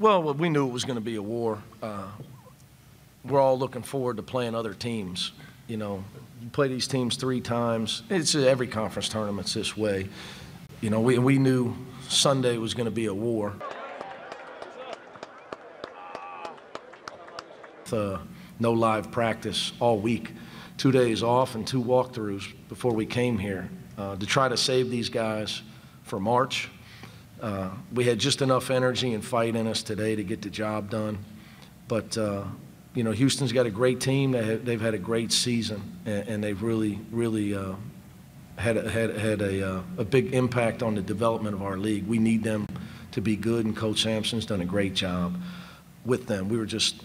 Well, we knew it was going to be a war. We're all looking forward to playing other teams. You know, you play these teams 3 times. It's every conference tournament's this way. You know, we knew Sunday was going to be a war. No live practice all week, 2 days off and 2 walkthroughs before we came here to try to save these guys for March. We had just enough energy and fight in us today to get the job done. But, you know, Houston's got a great team. They've had a great season, and they've really had a big impact on the development of our league. We need them to be good, and Coach Sampson's done a great job with them. We were just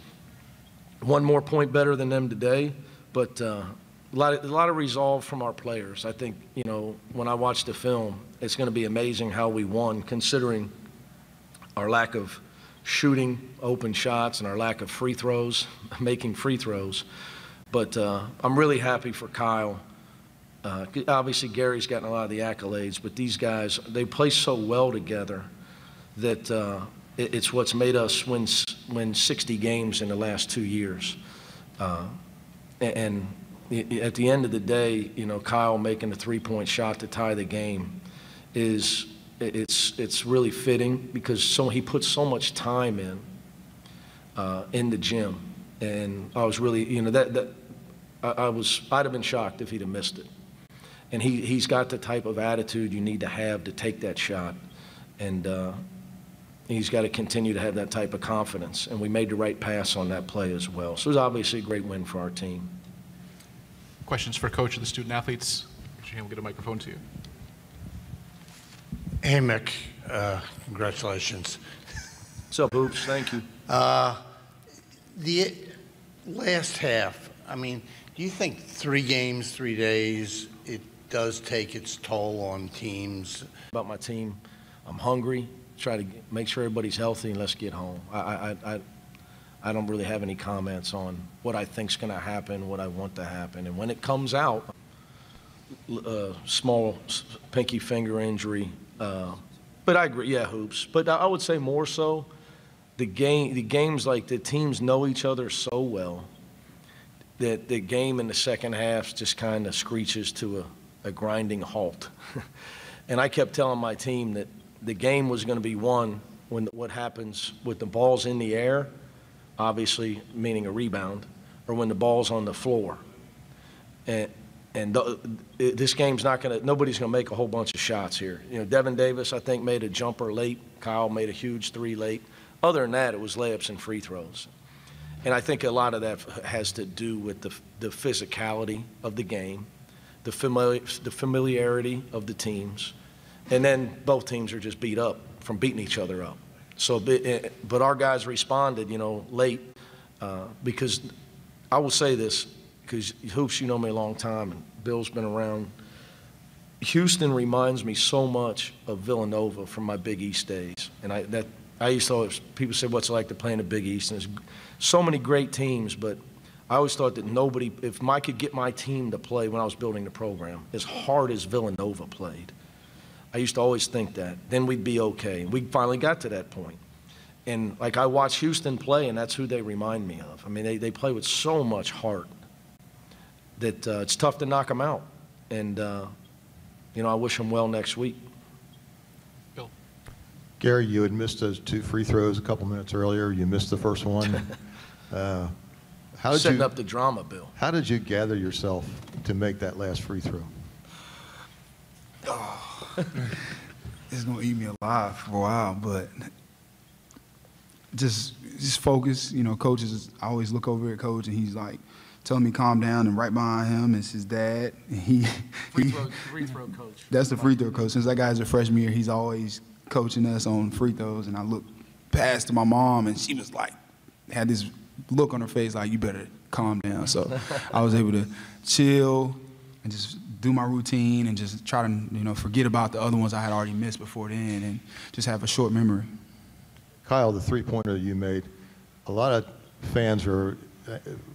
1 more point better than them today, but a lot of resolve from our players. I think, you know, when I watch the film, it's going to be amazing how we won, considering our lack of shooting open shots and our lack of free throws, making free throws. But I'm really happy for Kyle. Obviously, Gary's gotten a lot of the accolades, but these guys, they play so well together that it's what's made us win 60 games in the last 2 years. And at the end of the day, you know, Kyle making a 3-point shot to tie the game it's really fitting, because he puts so much time in the gym. And I was really, you know, I'd have been shocked if he'd have missed it. And he's got the type of attitude you need to have to take that shot. And he's got to continue to have that type of confidence. And we made the right pass on that play as well. So it was obviously a great win for our team. Questions for Coach of the student athletes? We'll get a microphone to you. Hey, Mick. Congratulations. What's up, Hoops? Thank you. The last half, I mean, do you think 3 games, 3 days, it does take its toll on teams? About my team, I'm hungry. Try to make sure everybody's healthy, and let's get home. I don't really have any comments on what I think's going to happen, what I want to happen. And when it comes out, small pinky finger injury. But I agree, yeah, Hoops. But I would say more so, the games, like the teams know each other so well that the game in the second half just kind of screeches to a grinding halt. And I kept telling my team that the game was going to be won when what happens with the ball's in the air, obviously meaning a rebound, or when the ball's on the floor. And this game's not going to, nobody's going to make a whole bunch of shots here. You know, Devin Davis, I think, made a jumper late. Kyle made a huge 3 late. Other than that, it was layups and free throws. And I think a lot of that has to do with the physicality of the game, the familiarity of the teams, and then both teams are just beat up from beating each other up. So, but our guys responded, you know, late, because I will say this, because Hoops, you know me a long time, and Bill's been around. Houston reminds me so much of Villanova from my Big East days. And I used to always, people say, what's it like to play in the Big East? And there's so many great teams, but I always thought that nobody, if I could get my team to play when I was building the program, as hard as Villanova played, I used to always think that. Then we'd be okay. We finally got to that point. And like I watch Houston play, and that's who they remind me of. I mean, they play with so much heart that it's tough to knock them out. And, you know, I wish them well next week. Bill. Gary, you had missed those 2 free throws a couple minutes earlier. You missed the first one. Setting up the drama, Bill. How did you gather yourself to make that last free throw? Oh, it's going to eat me alive for a while, but just focus. You know, coaches, I always look over at Coach, and he's like, telling me calm down, and right behind him is his dad. And free throw coach. That's the free throw coach. Since that guy's a freshman year, he's always coaching us on free throws. And I looked past to my mom, and she was like, had this look on her face like, you better calm down. So I was able to chill and just do my routine and just try to, you know, forget about the other ones I had already missed before then and just have a short memory. Kyle, the three-pointer that you made, a lot of fans or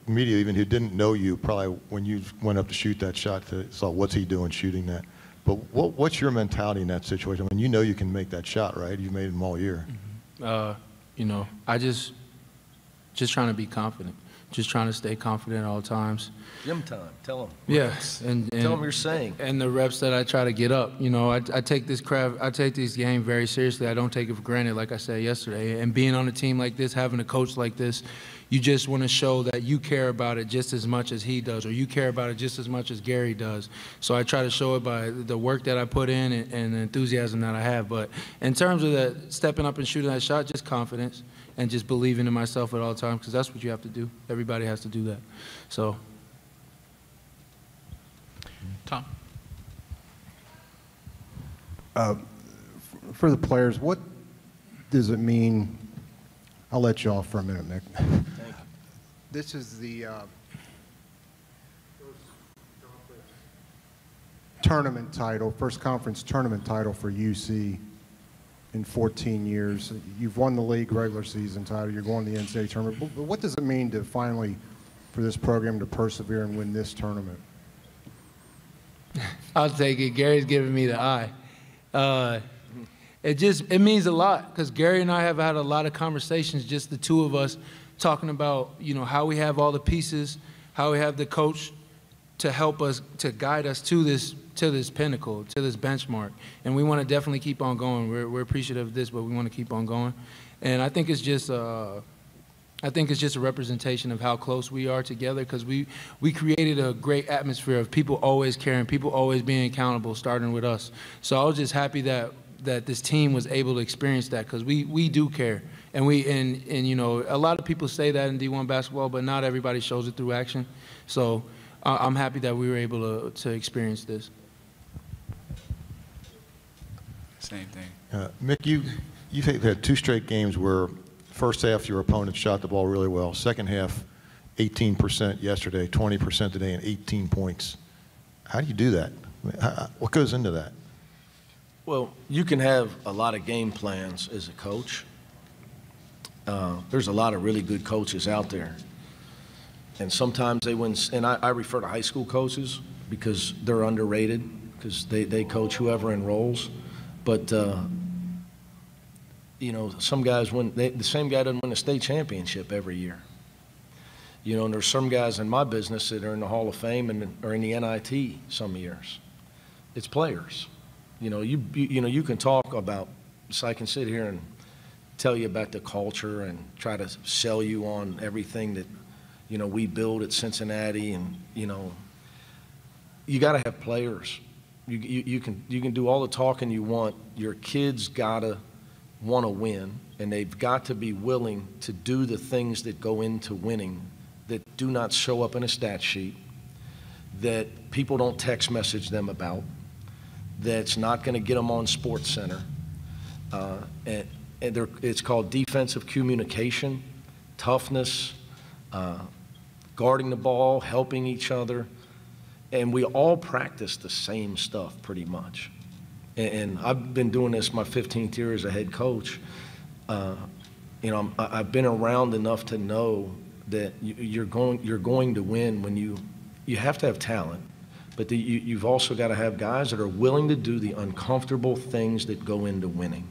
media even who didn't know you probably when you went up to shoot that shot saw what's he doing shooting that. But what's your mentality in that situation? I mean, you know you can make that shot, right? You've made them all year. you know, I just trying to be confident, just trying to stay confident at all times. Gym time. Tell them. Yes, and Tell them you're saying. And the reps that I try to get up, you know, I take this game very seriously. I don't take it for granted, like I said yesterday. And being on a team like this, having a coach like this, you just want to show that you care about it just as much as he does, or you care about it just as much as Gary does. So I try to show it by the work that I put in and the enthusiasm that I have. But in terms of the stepping up and shooting that shot, just confidence and just believing in myself at all times, because that's what you have to do. Everybody has to do that. So. Tom? For the players, what does it mean? I'll let you off for a minute, Mick. This is the tournament title, first conference tournament title for UC in 14 years. You've won the league regular season title. You're going to the NCAA tournament. But what does it mean to finally, for this program to persevere and win this tournament? I'll take it. Gary's giving me the eye. It means a lot, because Gary and I have had a lot of conversations, just the two of us, talking about, you know, how we have all the pieces, how we have the coach to help us, to guide us to this pinnacle, to this benchmark. And we want to definitely keep on going. We're appreciative of this, but we want to keep on going. And I think it's just a representation of how close we are together, because we created a great atmosphere of people always caring, people always being accountable, starting with us. So I was just happy that this team was able to experience that, because we do care. And you know, a lot of people say that in D1 basketball, but not everybody shows it through action. So I'm happy that we were able to experience this. Same thing. Mick, you've had 2 straight games where first half your opponent shot the ball really well. Second half, 18% yesterday, 20% today, and 18 points. How do you do that? What goes into that? Well, you can have a lot of game plans as a coach. There's a lot of really good coaches out there. And sometimes they win, and I refer to high school coaches because they're underrated, because they coach whoever enrolls. But, you know, some guys win, the same guy doesn't win a state championship every year. You know, and there's some guys in my business that are in the Hall of Fame and are in the NIT some years. It's players. You know, you can talk about, so I can sit here and tell you about the culture and try to sell you on everything that, you know, we build at Cincinnati, and, you know, you got to have players. You can do all the talking you want. Your kids got to want to win, and they've got to be willing to do the things that go into winning that do not show up in a stat sheet, that people don't text message them about, that's not going to get them on Sports Center. And it's called defensive communication, toughness, guarding the ball, helping each other. And we all practice the same stuff pretty much. And I've been doing this my 15th year as a head coach. You know, I've been around enough to know that you're going to win when you have to have talent, but you've also got to have guys that are willing to do the uncomfortable things that go into winning.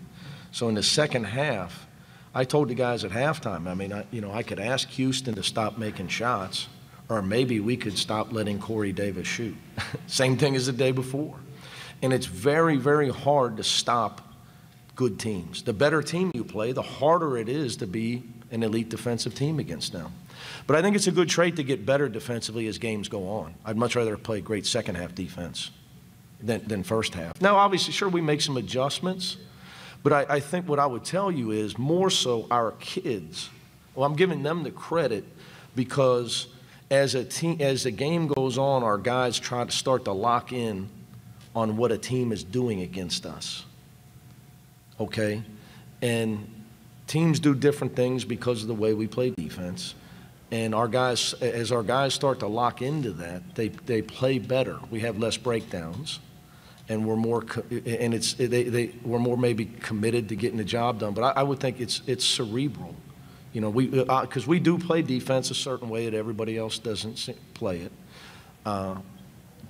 So in the second half, I told the guys at halftime, I mean, I could ask Houston to stop making shots, or maybe we could stop letting Corey Davis shoot. Same thing as the day before. And it's very, very hard to stop good teams. The better team you play, the harder it is to be an elite defensive team against them. But I think it's a good trait to get better defensively as games go on. I'd much rather play great second half defense than first half. Now, obviously, sure, we make some adjustments, but I think what I would tell you is more so our kids, well, I'm giving them the credit because as the game goes on, our guys try to start to lock in on what a team is doing against us, okay? And teams do different things because of the way we play defense. And our guys, as our guys start to lock into that, they play better. We have less breakdowns, and we're more we're more maybe committed to getting the job done. But I would think it's cerebral, you know. Because we do play defense a certain way that everybody else doesn't play it.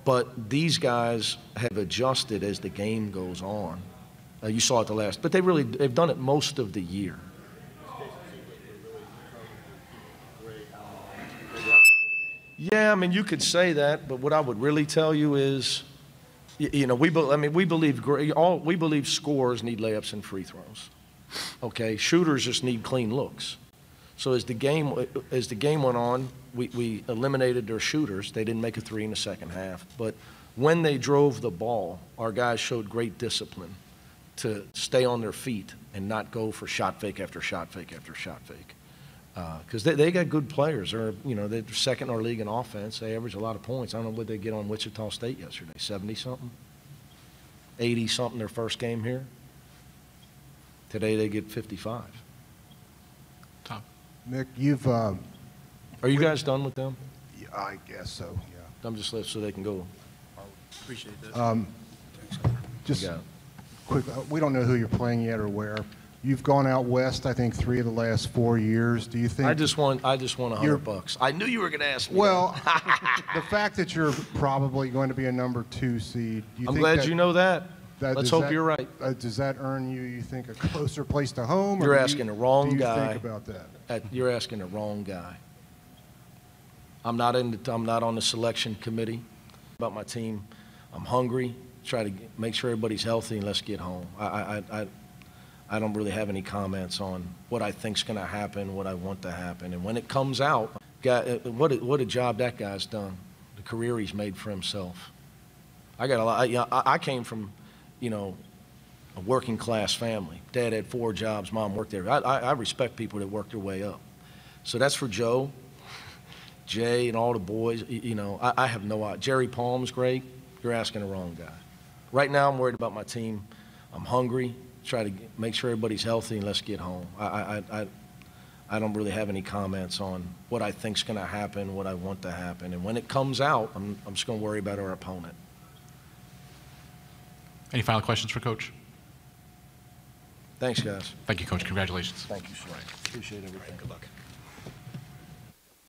But these guys have adjusted as the game goes on. You saw it the last, but they've done it most of the year. Yeah, I mean, you could say that, but what I would really tell you is, you know, we believe scorers need layups and free throws. Okay, shooters just need clean looks. So as the game went on, we eliminated their shooters. They didn't make a three in the second half, but when they drove the ball, our guys showed great discipline to stay on their feet and not go for shot fake after shot fake after shot fake. Because they got good players. They're second in our league in offense. They average a lot of points. I don't know what they get on Wichita State yesterday, 70-something, 80-something their first game here. Today they get 55. Tom. Mick, you've. Are you guys done with them? I guess so. Yeah. I'm just left so they can go. Appreciate that. Just Yeah. quick. We don't know who you're playing yet or where. You've gone out west, I think, 3 of the last 4 years. Do you think? I just want $100. I knew you were going to ask me. Well, the fact that you're probably going to be a number 2 seed. I'm glad you know that. Let's hope you're right. Does that earn you think, a closer place to home? You're asking the wrong guy. Do you think about that? You're asking the wrong guy. I'm not on the selection committee about my team. I'm hungry. Try to make sure everybody's healthy and let's get home. I don't really have any comments on what I think's going to happen, what I want to happen, and when it comes out, what a job that guy's done. The career he's made for himself. I got a lot. I came from, a working class family. Dad had 4 jobs. Mom worked there. I respect people that work their way up. So that's for Joe, Jay, and all the boys. I have no idea. Jerry Palm's great. You're asking the wrong guy. Right now, I'm worried about my team. I'm hungry. Try to make sure everybody's healthy and let's get home. I don't really have any comments on what I think's going to happen, what I want to happen, and when it comes out, I'm just going to worry about our opponent. Any final questions for Coach? Thanks, guys. Thank you, Coach. Congratulations. Thank you, sir. Appreciate everything. Good luck.